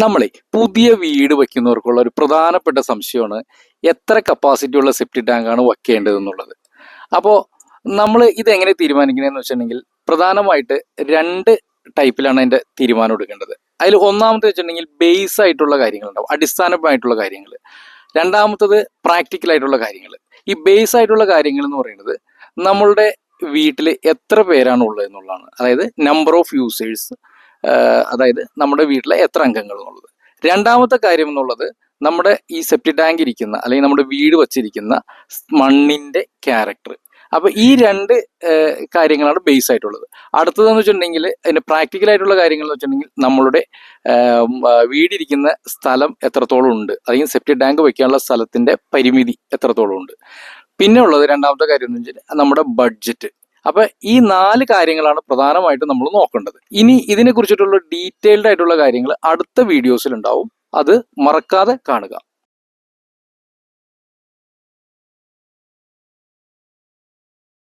നമ്മളെ പുതിയ വീട് വയ്ക്കുന്നവർക്കുള്ള ഒരു പ്രധാനപ്പെട്ട സംശയമാണ് എത്ര കപ്പാസിറ്റി ഉള്ള സെപ്റ്റി ടാങ്കാണ് വയ്ക്കേണ്ടത് എന്നുള്ളത്. അപ്പോൾ നമ്മൾ ഇതെങ്ങനെ തീരുമാനിക്കണമെന്ന് വെച്ചിട്ടുണ്ടെങ്കിൽ പ്രധാനമായിട്ട് രണ്ട് ടൈപ്പിലാണ് അതിൻ്റെ തീരുമാനം എടുക്കേണ്ടത്. അതിൽ ഒന്നാമത്തെ വെച്ചിട്ടുണ്ടെങ്കിൽ ബേസ് ആയിട്ടുള്ള കാര്യങ്ങളുണ്ടാവും, അടിസ്ഥാനമായിട്ടുള്ള കാര്യങ്ങൾ. രണ്ടാമത്തത് പ്രാക്ടിക്കൽ ആയിട്ടുള്ള കാര്യങ്ങൾ. ഈ ബേസ് ആയിട്ടുള്ള കാര്യങ്ങൾ എന്ന് പറയുന്നത് നമ്മളുടെ വീട്ടിൽ എത്ര പേരാണ് ഉള്ളത് എന്നുള്ളതാണ്. അതായത് നമ്പർ ഓഫ് യൂസേഴ്സ്, അതായത് നമ്മുടെ വീട്ടിലെ എത്ര അംഗങ്ങൾ എന്നുള്ളത്. രണ്ടാമത്തെ കാര്യം എന്നുള്ളത് നമ്മുടെ ഈ സെപ്റ്റി ടാങ്ക് ഇരിക്കുന്ന അല്ലെങ്കിൽ നമ്മുടെ വീട് വച്ചിരിക്കുന്ന മണ്ണിന്റെ ക്യാരക്ടർ. അപ്പൊ ഈ രണ്ട് കാര്യങ്ങളാണ് ബേസ് ആയിട്ടുള്ളത്. അടുത്തതെന്ന് വെച്ചിട്ടുണ്ടെങ്കിൽ അതിന്റെ പ്രാക്ടിക്കൽ ആയിട്ടുള്ള കാര്യങ്ങൾ എന്ന് വെച്ചിട്ടുണ്ടെങ്കിൽ നമ്മളുടെ വീടിരിക്കുന്ന സ്ഥലം എത്രത്തോളം ഉണ്ട്, അല്ലെങ്കിൽ സെപ്റ്റി ടാങ്ക് വെക്കാനുള്ള സ്ഥലത്തിന്റെ പരിമിതി എത്രത്തോളം ഉണ്ട്. പിന്നെ ഉള്ളത് രണ്ടാമത്തെ കാര്യം എന്ന് വെച്ചാൽ നമ്മുടെ ബഡ്ജറ്റ്. അപ്പൊ ഈ 4 കാര്യങ്ങളാണ് പ്രധാനമായിട്ടും നമ്മൾ നോക്കേണ്ടത്. ഇനി ഇതിനെ കുറിച്ചിട്ടുള്ള ഡീറ്റെയിൽഡ് ആയിട്ടുള്ള കാര്യങ്ങൾ അടുത്ത വീഡിയോസിൽ ഉണ്ടാവും. അത് മറക്കാതെ കാണുക.